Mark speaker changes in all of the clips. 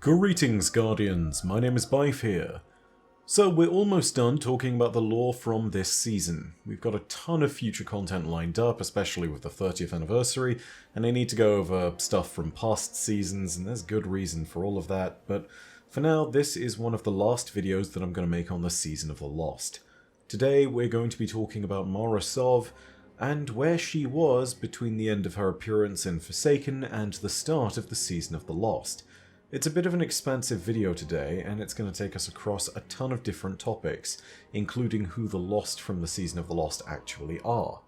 Speaker 1: Greetings, Guardians, my name is Bife here. So we're almost done talking about the lore from this season. We've got a ton of future content lined up, especially with the 30th anniversary, and I need to go over stuff from past seasons, and there's good reason for all of that, but for now, this is one of the last videos that I'm going to make on the Season of the Lost. Today, we're going to be talking about Mara Sov, and where she was between the end of her appearance in Forsaken and the start of the Season of the Lost. It's a bit of an expansive video today, and it's going to take us across a ton of different topics, including who the Lost from the Season of the Lost actually are.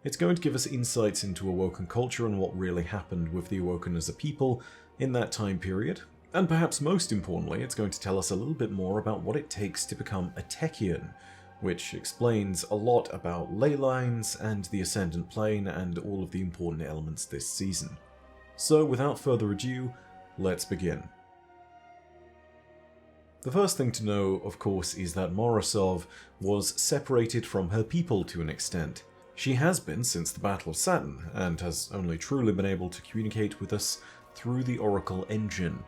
Speaker 1: It's going to give us insights into Awoken culture and what really happened with the Awoken as a people in that time period, and perhaps most importantly, it's going to tell us a little bit more about what it takes to become a Techeuan, which explains a lot about ley lines and the Ascendant Plane and all of the important elements this season. So without further ado, let's begin. The first thing to know, of course, is that Mara Sov was separated from her people to an extent. She has been since the Battle of Saturn, and has only truly been able to communicate with us through the Oracle Engine.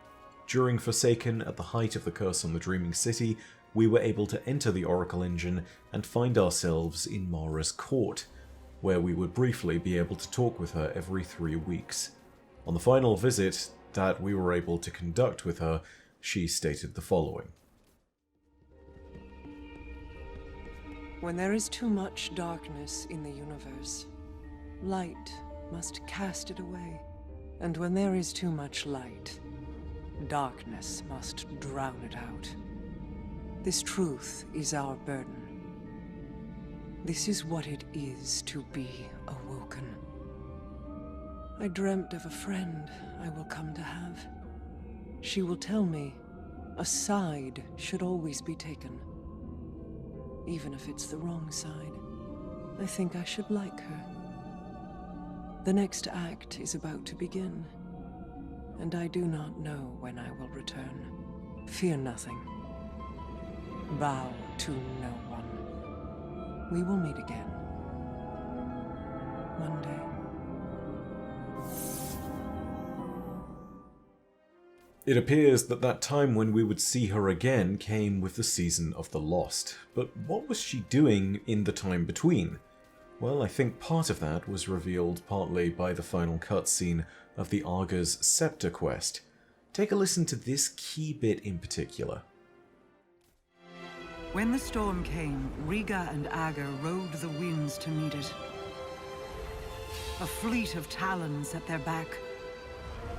Speaker 1: During Forsaken, at the height of the Curse on the Dreaming City, we were able to enter the Oracle Engine and find ourselves in Mara's court, where we would briefly be able to talk with her every 3 weeks. On the final visit that we were able to conduct with her, she stated the following.
Speaker 2: When there is too much darkness in the universe, light must cast it away. And when there is too much light, darkness must drown it out. This truth is our burden. This is what it is to be awoken. I dreamt of a friend I will come to have. She will tell me a side should always be taken. Even if it's the wrong side, I think I should like her. The next act is about to begin, and I do not know when I will return. Fear nothing. Bow to no one. We will meet again. Monday.
Speaker 1: It appears that that time when we would see her again came with the Season of the Lost. But what was she doing in the time between? Well, I think part of that was revealed partly by the final cutscene of the Arga's Scepter quest. Take a listen to this key bit in particular.
Speaker 3: When the storm came, Riga and Aga rode the winds to meet it. A fleet of talons at their back.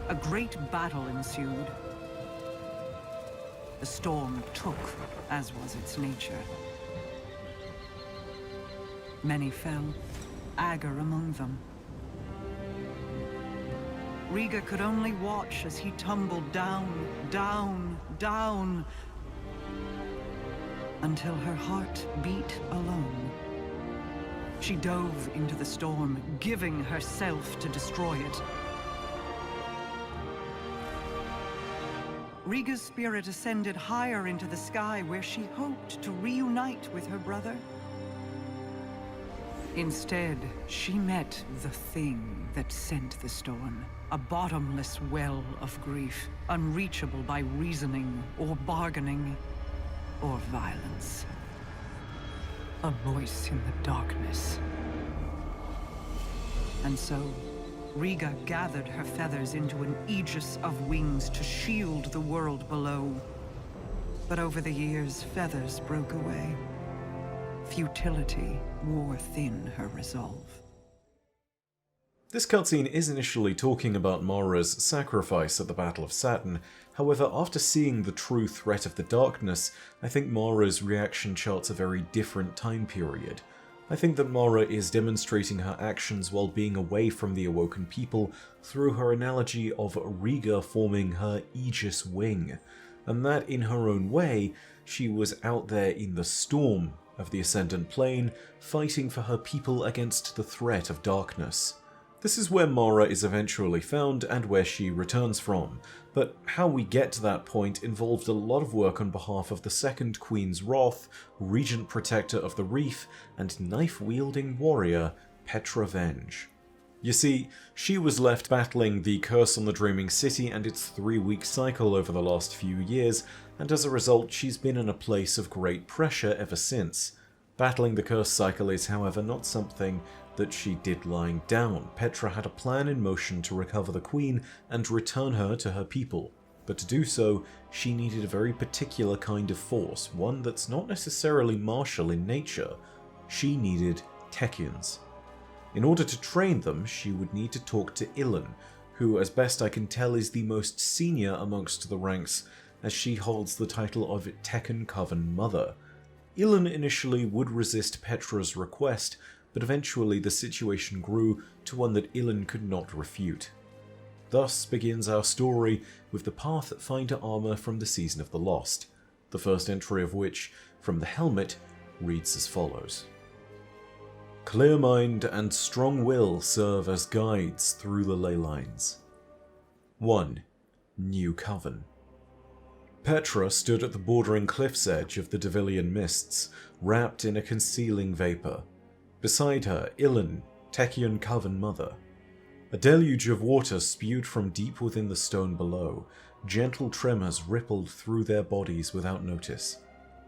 Speaker 3: A great battle ensued. The storm took, as was its nature. Many fell, Aga among them. Riga could only watch as he tumbled down, down, down, until her heart beat alone. She dove into the storm, giving herself to destroy it. Riga's spirit ascended higher into the sky, where she hoped to reunite with her brother. Instead, she met the thing that sent the storm. A bottomless well of grief, unreachable by reasoning or bargaining or violence. A voice in the darkness. And so, Riga gathered her feathers into an aegis of wings to shield the world below. But over the years, feathers broke away. Futility wore thin her resolve.
Speaker 1: This cutscene is initially talking about Mara's sacrifice at the Battle of Saturn. However, after seeing the true threat of the darkness, I think Mara's reaction charts a very different time period. I think that Mara is demonstrating her actions while being away from the Awoken people through her analogy of Riga forming her Aegis wing, and that in her own way, she was out there in the storm of the Ascendant Plane, fighting for her people against the threat of darkness. This is where Mara is eventually found and where she returns from, but how we get to that point involved a lot of work on behalf of the Second Queen's Wrath, Regent Protector of the Reef, and knife-wielding warrior Petra Venj. You see, she was left battling the curse on the Dreaming City and its 3-week cycle over the last few years, and as a result she's been in a place of great pressure ever since. Battling the curse cycle is, however, not something that she did lying down. Petra had a plan in motion to recover the Queen and return her to her people. But to do so, she needed a very particular kind of force, one that's not necessarily martial in nature. She needed Techeuns. In order to train them, she would need to talk to Ilyn, who, as best I can tell, is the most senior amongst the ranks, as she holds the title of Tekken Coven Mother. Ilyn initially would resist Petra's request, but eventually the situation grew to one that Ilyn could not refute. Thus begins our story with the Pathfinder armor from the Season of the Lost, the first entry of which, from the helmet, reads as follows. Clear mind and strong will serve as guides through the ley lines. 1. New Coven. Petra stood at the bordering cliff's edge of the Devillian Mists, wrapped in a concealing vapor. Beside her, Ilyn, Tekken Coven Mother. A deluge of water spewed from deep within the stone below. Gentle tremors rippled through their bodies without notice.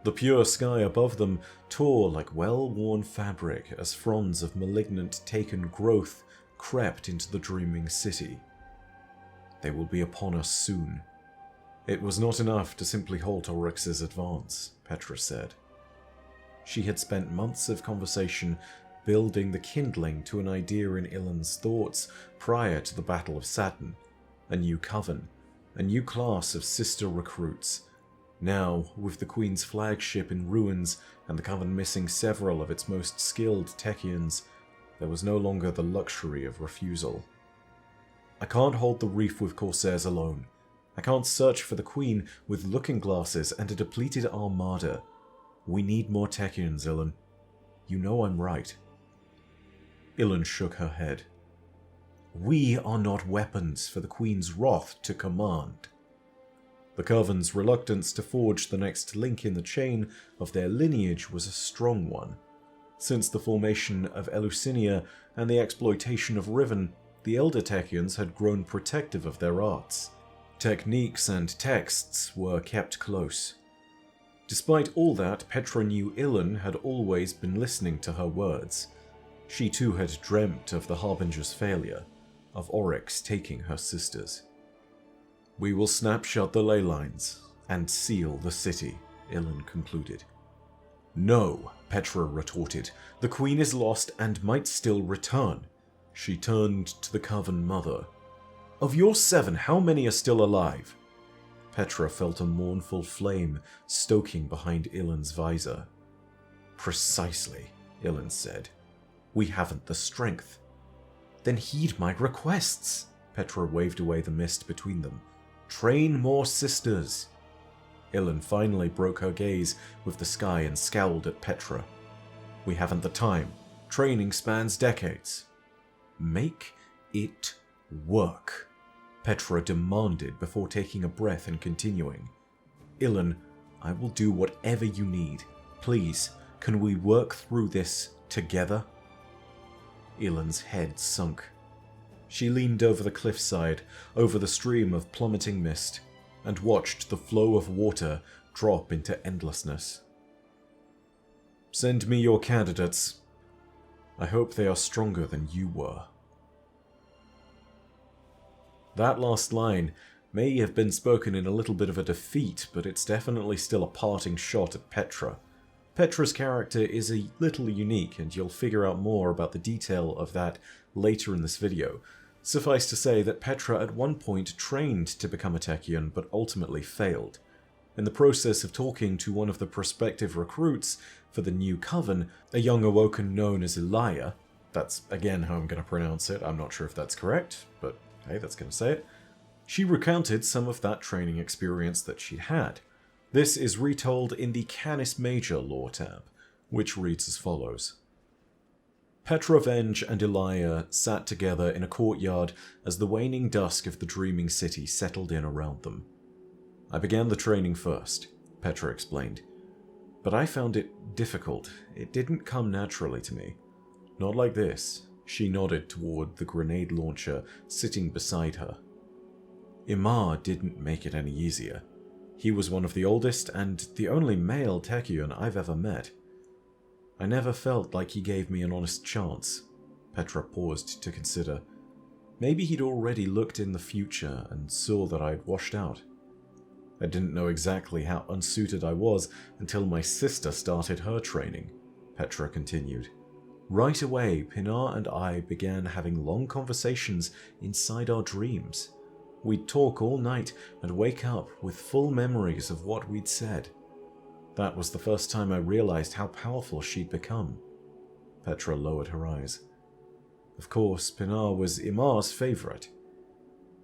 Speaker 1: The pure sky above them tore like well-worn fabric as fronds of malignant taken growth crept into the dreaming city. They will be upon us soon. It was not enough to simply halt Oryx's advance, Petra said. She had spent months of conversation building the kindling to an idea in Ilyn's thoughts prior to the Battle of Saturn. A new coven, a new class of sister recruits. Now, with the Queen's flagship in ruins and the Coven missing several of its most skilled Techeuns, there was no longer the luxury of refusal. I can't hold the reef with Corsairs alone. I can't search for the Queen with looking glasses and a depleted armada. We need more Techeuns, Ilyn. You know I'm right. Ilyn shook her head. We are not weapons for the Queen's wrath to command. The Coven's reluctance to forge the next link in the chain of their lineage was a strong one. Since the formation of Eleusinia and the exploitation of Riven, the Elder Techeuns had grown protective of their arts. Techniques and texts were kept close. Despite all that, Petra knew Ilyn had always been listening to her words. She too had dreamt of the Harbinger's failure, of Oryx taking her sisters. We will snap shut the ley lines and seal the city, Ilyn concluded. No, Petra retorted. The Queen is lost and might still return. She turned to the Coven Mother. Of your 7, how many are still alive? Petra felt a mournful flame stoking behind Ilyn's visor. Precisely, Ilyn said. We haven't the strength. Then heed my requests. Petra waved away the mist between them. Train more sisters. Ilyn finally broke her gaze with the sky and scowled at Petra. We haven't the time. Training spans decades. Make it work, Petra demanded before taking a breath and continuing. Ilyn, I will do whatever you need. Please, can we work through this together? Ilyn's head sunk. She leaned over the cliffside, over the stream of plummeting mist, and watched the flow of water drop into endlessness. Send me your candidates. I hope they are stronger than you were. That last line may have been spoken in a little bit of a defeat, but it's definitely still a parting shot at Petra. Petra's character is a little unique, and you'll figure out more about the detail of that later in this video. Suffice to say that Petra at one point trained to become a Techeun, but ultimately failed. In the process of talking to one of the prospective recruits for the new coven, a young awoken known as Elia, that's again how I'm going to pronounce it, I'm not sure if that's correct, but hey, that's going to say it, she recounted some of that training experience that she'd had. This is retold in the Canis Major lore tab, which reads as follows. Petra Venj and Elia sat together in a courtyard as the waning dusk of the dreaming city settled in around them. I began the training first, Petra explained. But I found it difficult. It didn't come naturally to me. Not like this. She nodded toward the grenade launcher sitting beside her. Imar didn't make it any easier. He was one of the oldest and the only male Techian I've ever met. I never felt like he gave me an honest chance. Petra paused to consider. Maybe he'd already looked in the future and saw that I'd washed out. I didn't know exactly how unsuited I was until my sister started her training, Petra continued. Right away, Pinar and I began having long conversations inside our dreams. We'd talk all night and wake up with full memories of what we'd said. That was the first time I realized how powerful she'd become. Petra lowered her eyes. Of course, Pinar was Imar's favorite.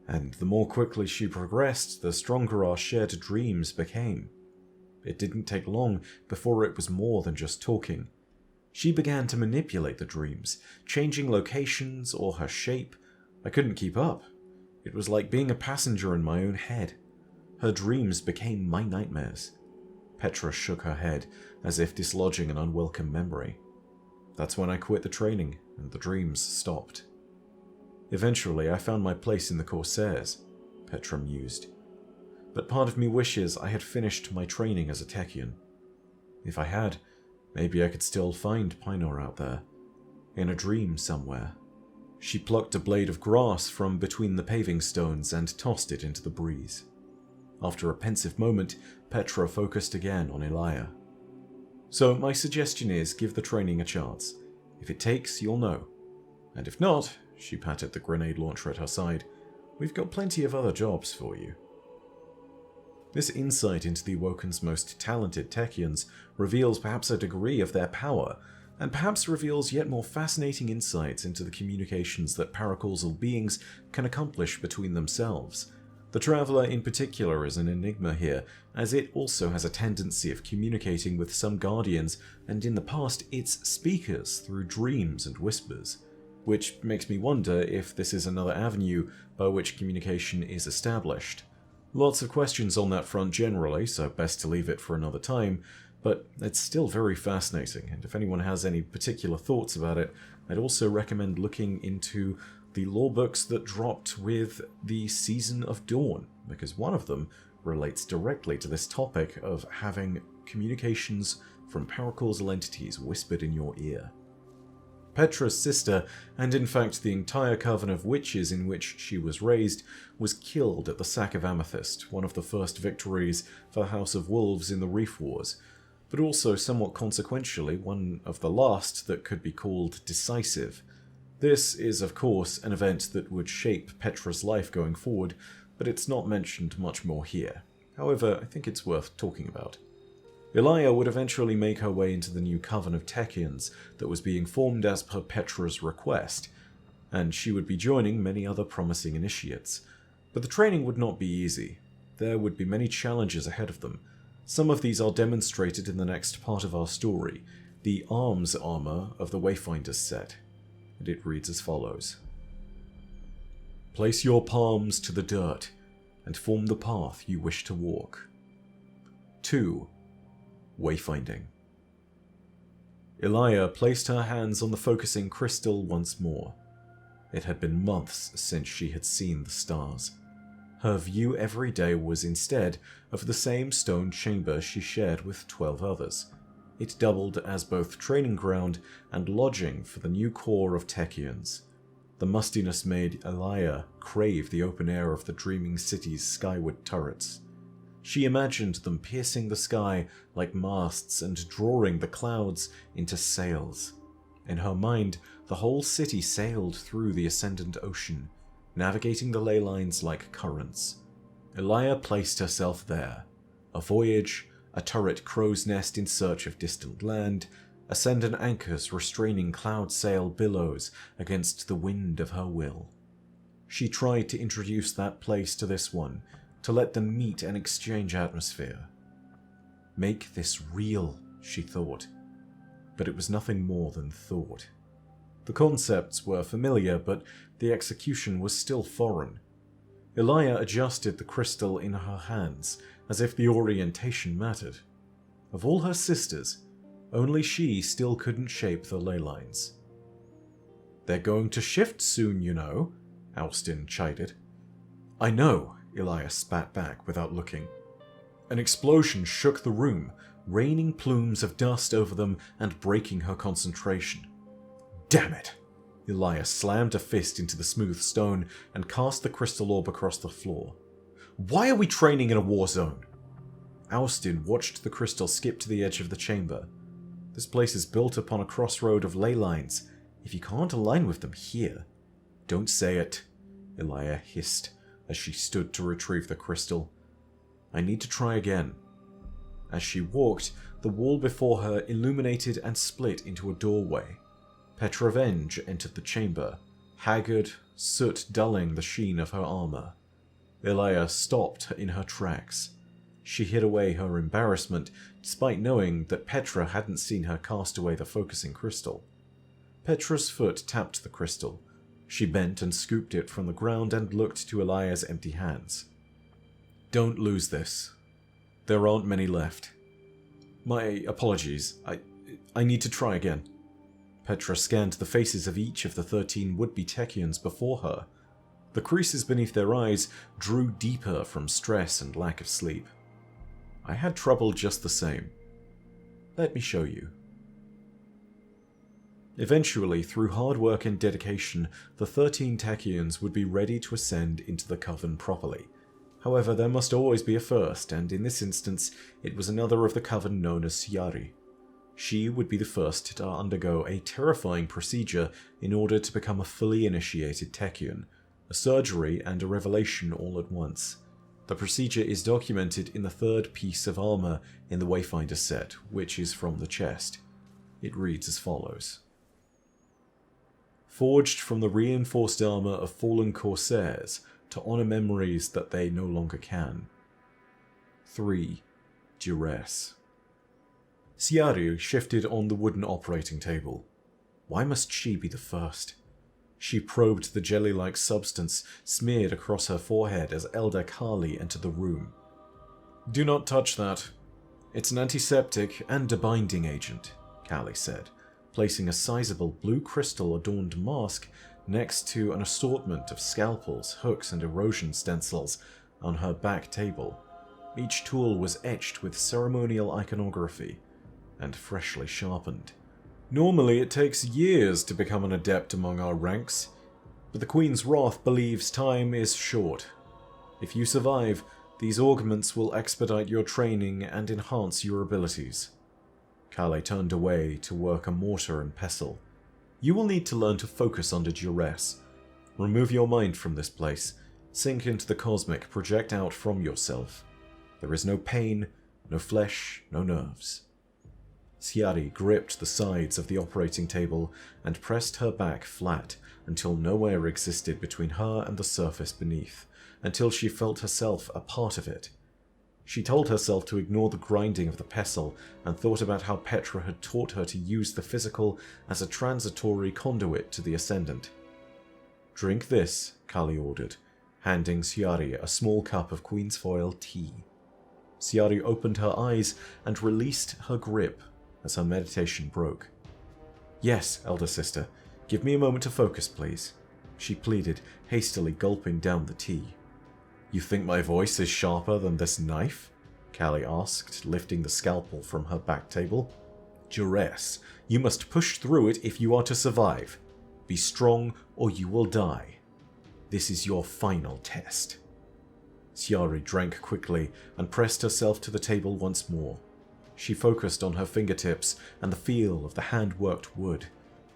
Speaker 1: And the more quickly she progressed, the stronger our shared dreams became. It didn't take long before it was more than just talking. She began to manipulate the dreams, changing locations or her shape. I couldn't keep up. It was like being a passenger in my own head. Her dreams became my nightmares. Petra shook her head, as if dislodging an unwelcome memory. That's when I quit the training, and the dreams stopped. Eventually, I found my place in the Corsairs, Petra mused. But part of me wishes I had finished my training as a Techian. If I had, maybe I could still find Pinar out there, in a dream somewhere. She plucked a blade of grass from between the paving stones and tossed it into the breeze. After a pensive moment, Petra focused again on Elia. So my suggestion is give the training a chance. If it takes, you'll know. And if not, she patted the grenade launcher at her side, we've got plenty of other jobs for you. This insight into the Awoken's most talented Techians reveals perhaps a degree of their power, and perhaps reveals yet more fascinating insights into the communications that paracausal beings can accomplish between themselves. The Traveler in particular is an enigma here, as it also has a tendency of communicating with some Guardians, and in the past its speakers through dreams and whispers, which makes me wonder if this is another avenue by which communication is established. Lots of questions on that front generally, so best to leave it for another time, but it's still very fascinating, and if anyone has any particular thoughts about it, I'd also recommend looking into the lore books that dropped with the Season of Dawn, because one of them relates directly to this topic of having communications from paracausal entities whispered in your ear. Petra's sister, and in fact the entire coven of witches in which she was raised, was killed at the Sack of Amethyst, one of the first victories for the House of Wolves in the Reef Wars, but also somewhat consequentially one of the last that could be called decisive. This is, of course, an event that would shape Petra's life going forward, but it's not mentioned much more here. However, I think it's worth talking about. Elia would eventually make her way into the new coven of Techians that was being formed as per Petra's request, and she would be joining many other promising initiates. But the training would not be easy. There would be many challenges ahead of them. Some of these are demonstrated in the next part of our story, the arms armor of the Wayfinders set. And it reads as follows. Place your palms to the dirt and form the path you wish to walk. 2. Wayfinding. Elia placed her hands on the focusing crystal once more. It had been months since she had seen the stars. Her view every day was instead of the same stone chamber she shared with 12 others. It doubled as both training ground and lodging for the new core of Techians. The mustiness made Elia crave the open air of the dreaming city's skyward turrets. She imagined them piercing the sky like masts and drawing the clouds into sails. In her mind, the whole city sailed through the ascendant ocean, navigating the ley lines like currents. Elia placed herself there. A voyage, a turret crow's nest in search of distant land, ascendant anchors restraining cloud sail billows against the wind of her will. She tried to introduce that place to this one, to let them meet and exchange atmosphere. Make this real, she thought. But it was nothing more than thought. The concepts were familiar, but the execution was still foreign. Elia adjusted the crystal in her hands, as if the orientation mattered. Of all her sisters, only she still couldn't shape the ley lines. They're going to shift soon, you know, Alston chided. I know, Elias spat back without looking. An explosion shook the room, raining plumes of dust over them and breaking her concentration. Damn it! Elias slammed a fist into the smooth stone and cast the crystal orb across the floor. Why are we training in a war zone? Alston watched the crystal skip to the edge of the chamber. This place is built upon a crossroad of ley lines. If you can't align with them here... Don't say it, Elia hissed as she stood to retrieve the crystal. I need to try again. As she walked, the wall before her illuminated and split into a doorway. Petra Venj entered the chamber, haggard, soot dulling the sheen of her armor. Elia stopped in her tracks. She hid away her embarrassment, despite knowing that Petra hadn't seen her cast away the focusing crystal. Petra's foot tapped the crystal. She bent and scooped it from the ground and looked to Elia's empty hands. Don't lose this. There aren't many left. My apologies. I need to try again. Petra scanned the faces of each of the 13 would-be Techeuns before her. The creases beneath their eyes drew deeper from stress and lack of sleep. I had trouble just the same. Let me show you. Eventually, through hard work and dedication, the 13 Techeuns would be ready to ascend into the Coven properly. However, there must always be a first, and in this instance, it was another of the Coven known as Siyari. She would be the first to undergo a terrifying procedure in order to become a fully initiated Techeun, a surgery and a revelation all at once. The procedure is documented in the third piece of armor in the Wayfinder set, which is from the chest. It reads as follows. Forged from the reinforced armor of fallen corsairs to honor memories that they no longer can. 3. Duress. Siyari shifted on the wooden operating table. Why must she be the first? She probed the jelly-like substance smeared across her forehead as Elder Kali entered the room. Do not touch that. It's an antiseptic and a binding agent, Kali said, placing a sizable blue crystal-adorned mask next to an assortment of scalpels, hooks, and erosion stencils on her back table. Each tool was etched with ceremonial iconography and freshly sharpened. Normally it takes years to become an adept among our ranks, but the Queen's Wrath believes time is short. If you survive, these augments will expedite your training and enhance your abilities. Kale turned away to work a mortar and pestle. You will need to learn to focus under duress. Remove your mind from this place. Sink into the cosmic, project out from yourself. There is no pain, no flesh, no nerves. Siyari gripped the sides of the operating table and pressed her back flat until no air existed between her and the surface beneath, until she felt herself a part of it. She told herself to ignore the grinding of the pestle and thought about how Petra had taught her to use the physical as a transitory conduit to the Ascendant. Drink this, Kali ordered, handing Siyari a small cup of Queen's Foil tea. Siyari opened her eyes and released her grip as her meditation broke. Yes, Elder Sister, give me a moment to focus, please, she pleaded, hastily gulping down the tea. You think my voice is sharper than this knife? Kali asked, lifting the scalpel from her back table. Duress, you must push through it if you are to survive. Be strong or you will die. This is your final test. Siyari drank quickly and pressed herself to the table once more. She focused on her fingertips and the feel of the hand-worked wood.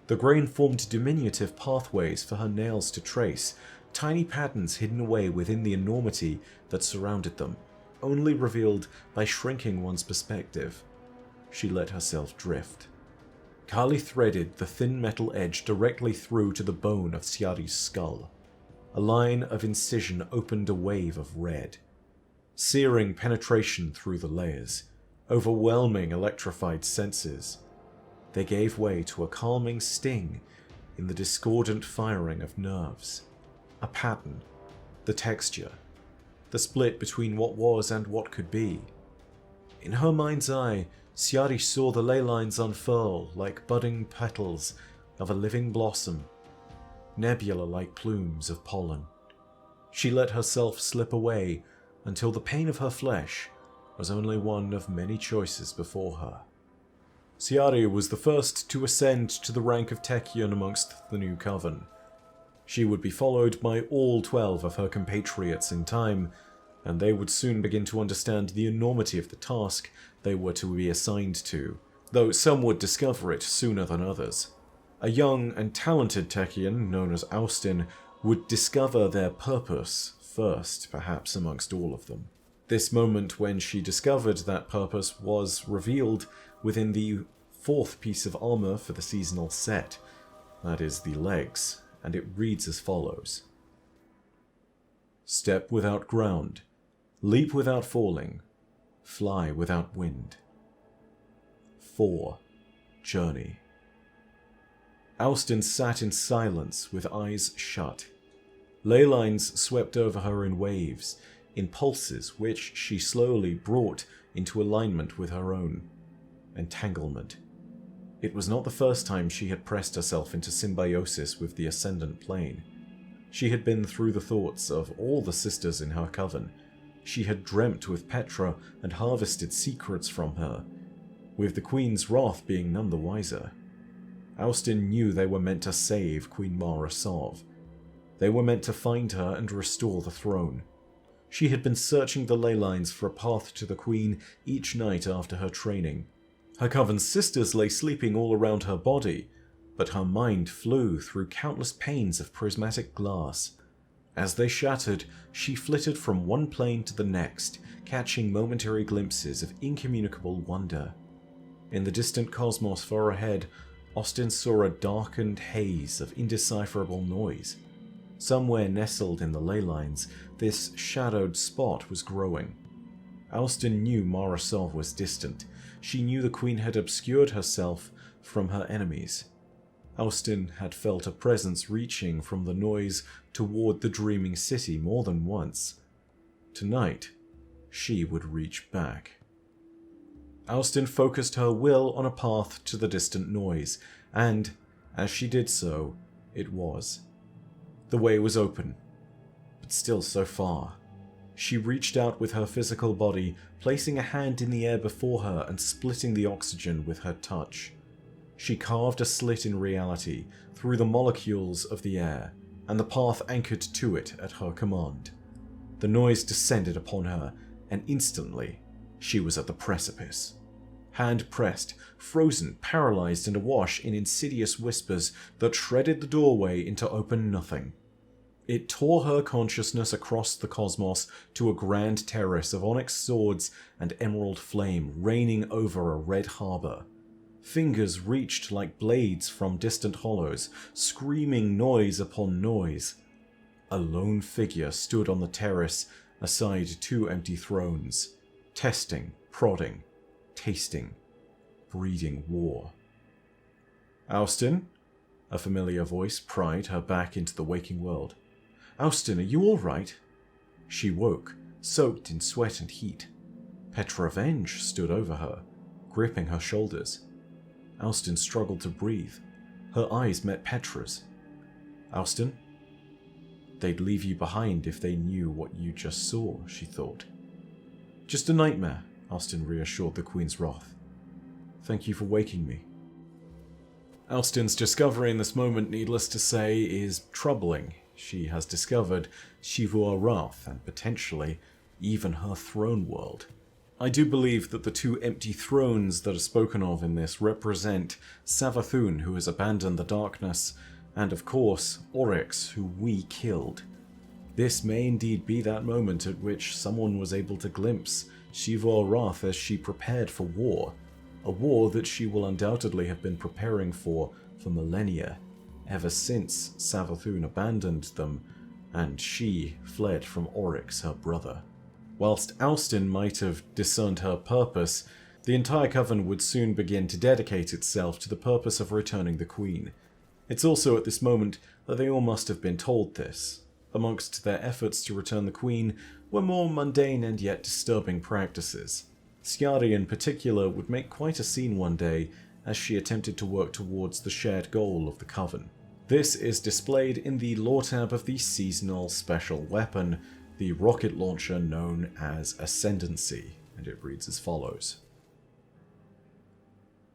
Speaker 1: The grain formed diminutive pathways for her nails to trace, tiny patterns hidden away within the enormity that surrounded them, only revealed by shrinking one's perspective. She let herself drift. Kali threaded the thin metal edge directly through to the bone of Siyari's skull. A line of incision opened a wave of red. Searing penetration through the layers. Overwhelming electrified senses. They gave way to a calming sting in the discordant firing of nerves. A pattern. The texture. The split between what was and what could be. In her mind's eye, Siyari saw the ley lines unfurl like budding petals of a living blossom, nebula-like plumes of pollen. She let herself slip away until the pain of her flesh was only one of many choices before her. Ciari was the first to ascend to the rank of Techeuan amongst the new coven. She would be followed by all 12 of her compatriots in time, and they would soon begin to understand the enormity of the task they were to be assigned to, though some would discover it sooner than others. A young and talented Techeuan, known as Austin, would discover their purpose first, perhaps amongst all of them. This moment when she discovered that purpose was revealed within the 4th piece of armor for the seasonal set, that is, the legs, and it reads as follows. Step without ground, leap without falling, fly without wind. 4. Journey. Austin sat in silence with eyes shut. Ley lines swept over her in waves, in pulses which she slowly brought into alignment with her own. Entanglement. It was not the first time she had pressed herself into symbiosis with the Ascendant Plane. She had been through the thoughts of all the sisters in her coven. She had dreamt with Petra and harvested secrets from her, with the Queen's wrath being none the wiser. Austin knew they were meant to save Queen Mara Sov. They were meant to find her and restore the throne. She had been searching the ley lines for a path to the Queen each night after her training. Her coven's sisters lay sleeping all around her body, but her mind flew through countless panes of prismatic glass. As they shattered, she flitted from one plane to the next, catching momentary glimpses of incommunicable wonder. In the distant cosmos far ahead, Austin saw a darkened haze of indecipherable noise. Somewhere nestled in the ley lines, this shadowed spot was growing. Austin knew Mara Sov was distant. She knew the Queen had obscured herself from her enemies. Austin had felt a presence reaching from the noise toward the dreaming city more than once. Tonight, she would reach back. Austin focused her will on a path to the distant noise, and, as she did so, it was. The way was open, but still so far. She reached out with her physical body, placing a hand in the air before her and splitting the oxygen with her touch. She carved a slit in reality through the molecules of the air, and the path anchored to it at her command. The noise descended upon her, and instantly she was at the precipice. Hand pressed, frozen, paralyzed, and awash in insidious whispers that shredded the doorway into open nothing. It tore her consciousness across the cosmos to a grand terrace of onyx swords and emerald flame raining over a red harbor. Fingers reached like blades from distant hollows, screaming noise upon noise. A lone figure stood on the terrace aside 2 empty thrones, testing, prodding, tasting, breeding war. Austin? A familiar voice pried her back into the waking world. Austin, are you all right? She woke, soaked in sweat and heat. Petra Venj stood over her, gripping her shoulders. Austin struggled to breathe. Her eyes met Petra's. Austin? They'd leave you behind if they knew what you just saw, she thought. Just a nightmare, Austin reassured the Queen's wrath. Thank you for waking me. Austin's discovery in this moment, needless to say, is troubling. She has discovered Shivua Wrath and potentially even her throne world. I do believe that the 2 empty thrones that are spoken of in this represent Savathun, who has abandoned the darkness, and of course Oryx, who we killed. This may indeed be that moment at which someone was able to glimpse Shivua Wrath as she prepared for war, a war that she will undoubtedly have been preparing for millennia, ever since Savathun abandoned them and she fled from Oryx, her brother. Whilst Austin might have discerned her purpose, the entire coven would soon begin to dedicate itself to the purpose of returning the Queen. It's also at this moment that they all must have been told this. Amongst their efforts to return the Queen were more mundane and yet disturbing practices. Ciari in particular would make quite a scene one day as she attempted to work towards the shared goal of the coven. This is displayed in the lore tab of the seasonal special weapon, the rocket launcher known as Ascendancy, and it reads as follows.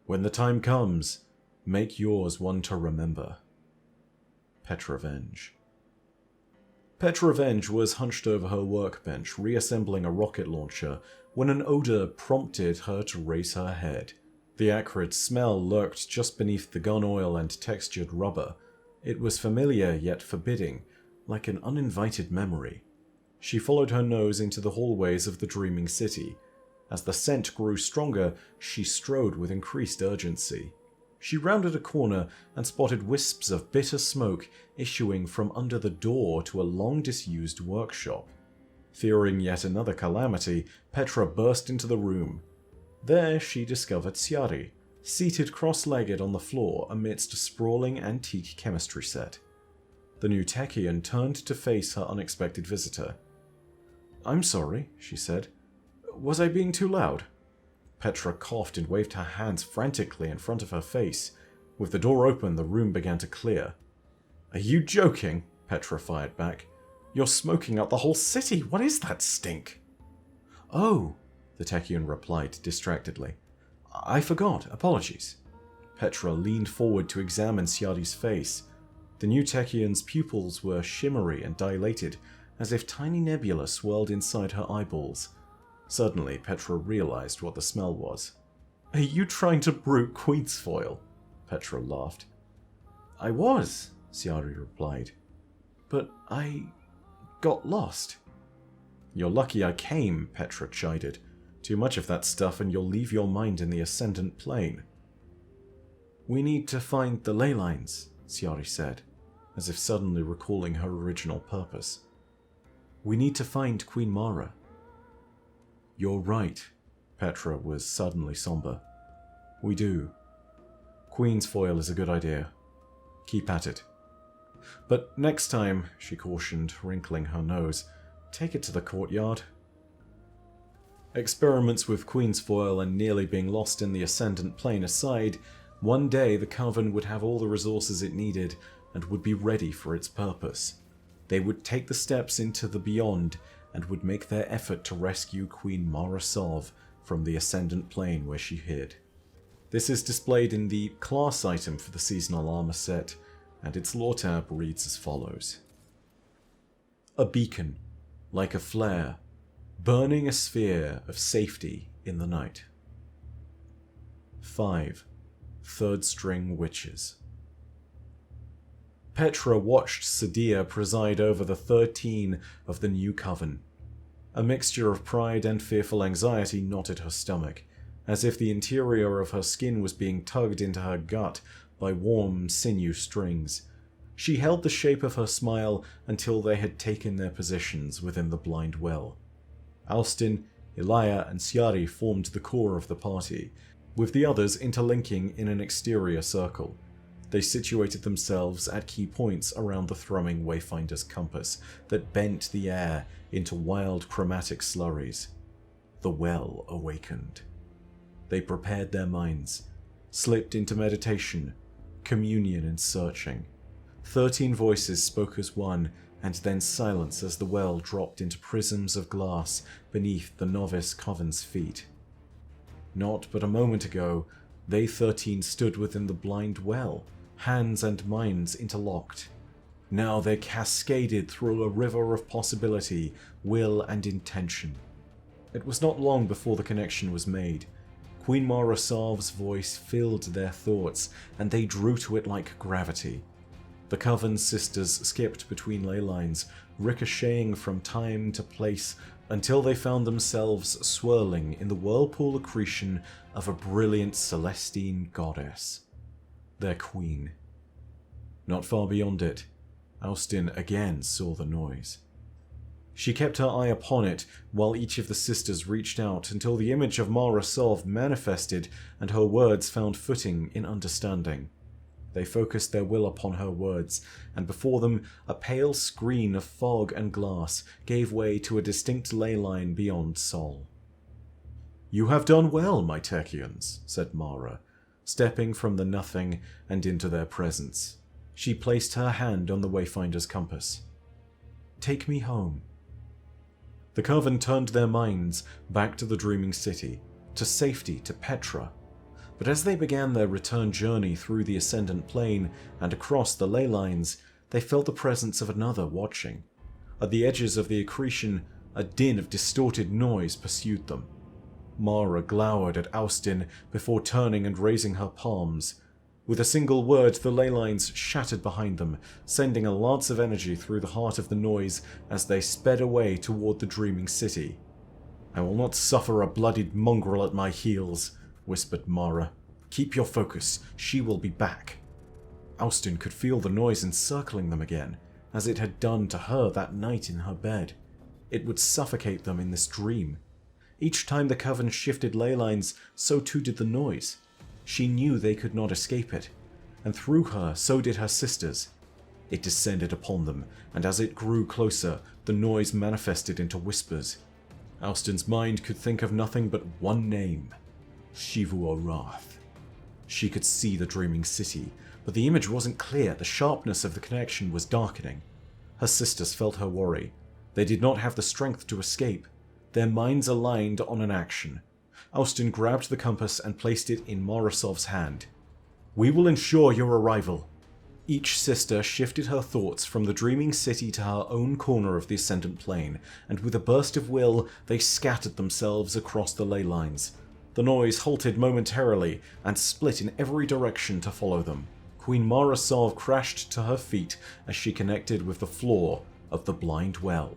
Speaker 1: When the time comes, make yours one to remember. Petrovenge. Petrovenge was hunched over her workbench, reassembling a rocket launcher, when an odor prompted her to raise her head. The acrid smell lurked just beneath the gun oil and textured rubber. It was familiar yet forbidding, like an uninvited memory. She followed her nose into the hallways of the dreaming city. As the scent grew stronger, she strode with increased urgency. She rounded a corner and spotted wisps of bitter smoke issuing from under the door to a long-disused workshop. Fearing yet another calamity, Petra burst into the room. There she discovered Ciari, seated cross-legged on the floor amidst a sprawling antique chemistry set. The new Techian turned to face her unexpected visitor. "I'm sorry," she said. "Was I being too loud?" Petra coughed and waved her hands frantically in front of her face. With the door open, the room began to clear. "Are you joking?" Petra fired back. "You're smoking out the whole city. What is that stink?" "Oh," the Techian replied distractedly. "I forgot. Apologies." Petra leaned forward to examine Ciari's face. The new Techian's pupils were shimmery and dilated, as if tiny nebula swirled inside her eyeballs. Suddenly, Petra realized what the smell was. "Are you trying to brew queensfoil?" Petra laughed. "I was," Ciari replied. "But I got lost." "You're lucky I came," Petra chided. "Too much of that stuff and you'll leave your mind in the ascendant plane." "We need to find the ley lines," Ciari said, as if suddenly recalling her original purpose. "We need to find Queen Mara." "You're right." Petra was suddenly somber. "We do. Queensfoil is a good idea. Keep at it. But next time," she cautioned, wrinkling her nose, "take it to the courtyard." Experiments with queensfoil and nearly being lost in the ascendant plane aside, one day the Coven would have all the resources it needed and would be ready for its purpose. They would take the steps into the beyond and would make their effort to rescue Queen Mara Sov from the ascendant plane where she hid. This is displayed in the class item for the seasonal armor set, and its lore tab reads as follows. A beacon, like a flare, burning a sphere of safety in the night. 5. Third String Witches. Petra watched Sadia preside over the 13 of the new Coven. A mixture of pride and fearful anxiety knotted her stomach, as if the interior of her skin was being tugged into her gut by warm sinew strings. She held the shape of her smile until they had taken their positions within the blind well. Alstin, Elia, and Ciari formed the core of the party, with the others interlinking in an exterior circle. They situated themselves at key points around the thrumming Wayfinder's compass that bent the air into wild chromatic slurries. The well awakened. They prepared their minds, slipped into meditation, communion and searching. 13 voices spoke as one, and then silence as the well dropped into prisms of glass beneath the novice Coven's feet. Not but a moment ago, they 13 stood within the blind well, hands and minds interlocked. Now they cascaded through a river of possibility, will and intention. It was not long before the connection was made. Queen Mara Sov's voice filled their thoughts, and they drew to it like gravity. The Coven sisters skipped between ley lines, ricocheting from time to place until they found themselves swirling in the whirlpool accretion of a brilliant Celestine goddess. Their queen. Not far beyond it, Alstin again saw the noise. She kept her eye upon it while each of the sisters reached out until the image of Mara Sov manifested and her words found footing in understanding. They focused their will upon her words, and before them a pale screen of fog and glass gave way to a distinct ley line beyond Sol. "You have done well, my Techians," said Mara, stepping from the nothing and into their presence. She placed her hand on the Wayfinder's compass. "Take me home." The Coven turned their minds back to the Dreaming City, to safety, to Petra. But as they began their return journey through the Ascendant Plane and across the ley lines, they felt the presence of another watching. At the edges of the accretion, a din of distorted noise pursued them. Mara glowered at Austin before turning and raising her palms. With a single word, the ley lines shattered behind them, sending a lance of energy through the heart of the noise as they sped away toward the Dreaming City. "I will not suffer a bloodied mongrel at my heels," whispered Mara. "Keep your focus. She will be back." Austin could feel the noise encircling them again, as it had done to her that night in her bed. It would suffocate them in this dream. Each time the Coven shifted ley lines, so too did the noise. She knew they could not escape it, and through her, so did her sisters. It descended upon them, and as it grew closer, the noise manifested into whispers. Austin's mind could think of nothing but one name: Xivu Arath. She could see the Dreaming City, but the image wasn't clear. The sharpness of the connection was darkening. Her sisters felt her worry. They did not have the strength to escape. Their minds aligned on an action. Austin grabbed the compass and placed it in Morozov's hand. "We will ensure your arrival." Each sister shifted her thoughts from the Dreaming City to her own corner of the Ascendant Plane, and with a burst of will, they scattered themselves across the ley lines. The noise halted momentarily and split in every direction to follow them. Queen Morozov crashed to her feet as she connected with the floor of the Blind Well.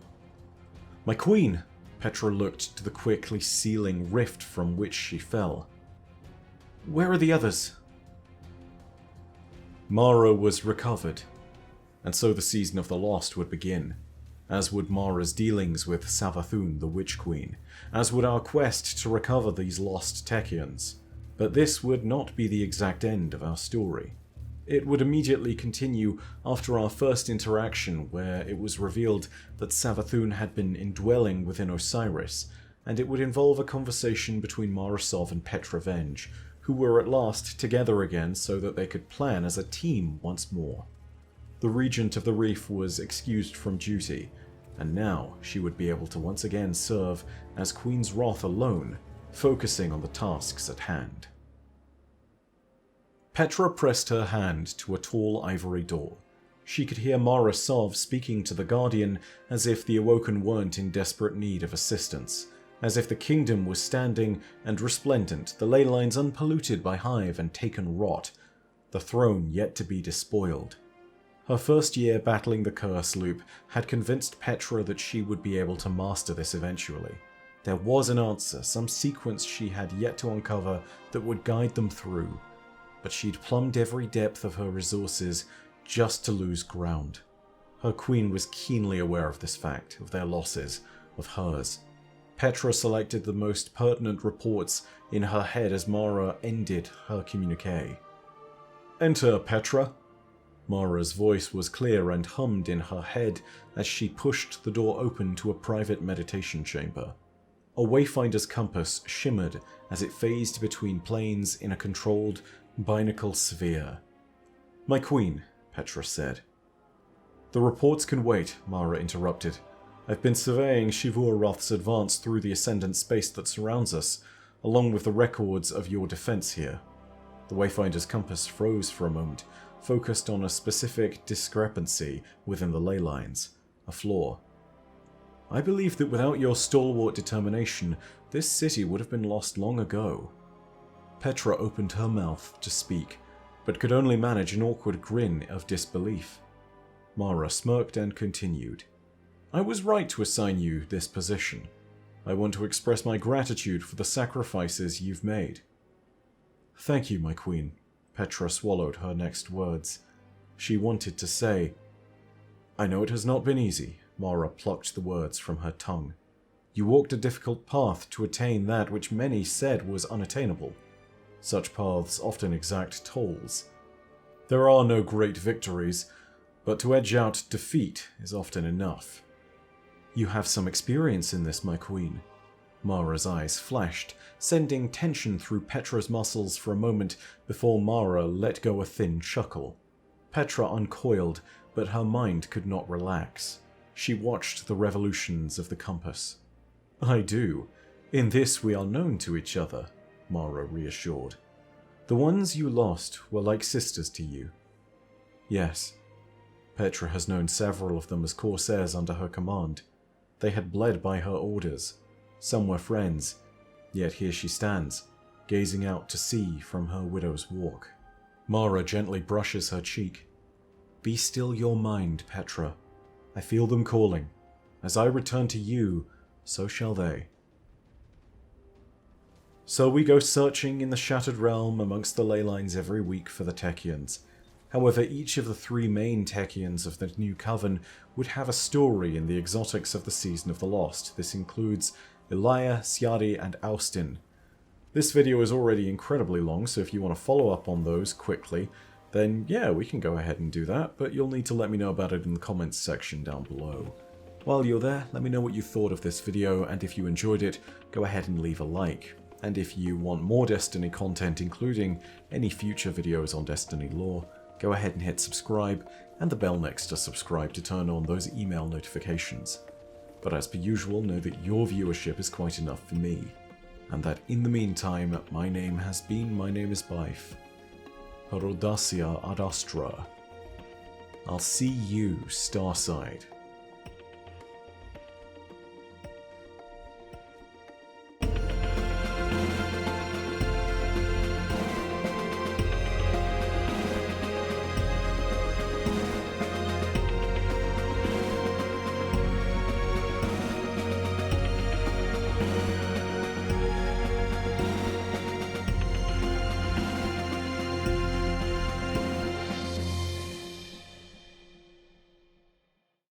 Speaker 1: "My queen!" Petra looked to the quickly sealing rift from which she fell. "Where are the others?" Mara was recovered, and so the season of the lost would begin, as would Mara's dealings with Savathun, the Witch Queen, as would our quest to recover these lost Techeuns. But this would not be the exact end of our story. It would immediately continue after our first interaction, where it was revealed that Savathun had been indwelling within Osiris, and it would involve a conversation between Morozov and Petra Venj, who were at last together again so that they could plan as a team once more. The Regent of the Reef was excused from duty, and now she would be able to once again serve as Queen's Wrath alone, focusing on the tasks at hand. Petra pressed her hand to a tall ivory door. She could hear Morozov speaking to the Guardian as if the Awoken weren't in desperate need of assistance, as if the kingdom was standing and resplendent, the ley lines unpolluted by hive and taken rot, the throne yet to be despoiled. Her first year battling the curse loop had convinced Petra that she would be able to master this eventually. There was an answer, some sequence she had yet to uncover that would guide them through, but she'd plumbed every depth of her resources just to lose ground. Her queen was keenly aware of this fact, of their losses, of hers. Petra selected the most pertinent reports in her head as Mara ended her communique. "Enter, Petra." Mara's voice was clear and hummed in her head as she pushed the door open to a private meditation chamber. A Wayfinder's compass shimmered as it phased between planes in a controlled, binnacle sphere. "My queen," Petra said. "The reports can wait," Mara interrupted. "I've been surveying Xivu Arath's advance through the ascendant space that surrounds us, along with the records of your defense here." The Wayfinder's compass froze for a moment, focused on a specific discrepancy within the ley lines, a flaw. "I believe that without your stalwart determination, this city would have been lost long ago." Petra opened her mouth to speak, but could only manage an awkward grin of disbelief. Mara smirked and continued. "I was right to assign you this position. I want to express my gratitude for the sacrifices you've made." "Thank you, my queen." Petra swallowed her next words. She wanted to say, "I know it has not been easy." Mara plucked the words from her tongue. "You walked a difficult path to attain that which many said was unattainable. Such paths often exact tolls. There are no great victories, but to edge out defeat is often enough." "You have some experience in this, my queen." Mara's eyes flashed, sending tension through Petra's muscles for a moment before Mara let go a thin chuckle. Petra uncoiled, but her mind could not relax. She watched the revolutions of the compass. "I do. In this we are known to each other," Mara reassured. "The ones you lost were like sisters to you." "Yes." Petra has known several of them as Corsairs under her command. They had bled by her orders. Some were friends, yet here she stands, gazing out to sea from her widow's walk. Mara gently brushes her cheek. "Be still your mind, Petra. I feel them calling. As I return to you, so shall they." So we go searching in the Shattered Realm amongst the ley lines every week for the Techeuns. However, each of the three main Techeuns of the New Coven would have a story in the exotics of the Season of the Lost. This includes Elia, Ciari, and Austin. This video is already incredibly long, so if you want to follow up on those quickly, then yeah, we can go ahead and do that, but you'll need to let me know about it in the comments section down below. While you're there, let me know what you thought of this video, and if you enjoyed it, go ahead and leave a like. And if you want more Destiny content, including any future videos on Destiny lore, go ahead and hit subscribe, and the bell next to subscribe to turn on those email notifications. But as per usual, know that your viewership is quite enough for me, and that in the meantime, my name is Byf. Rhodacia ad Astra. I'll see you, Starside.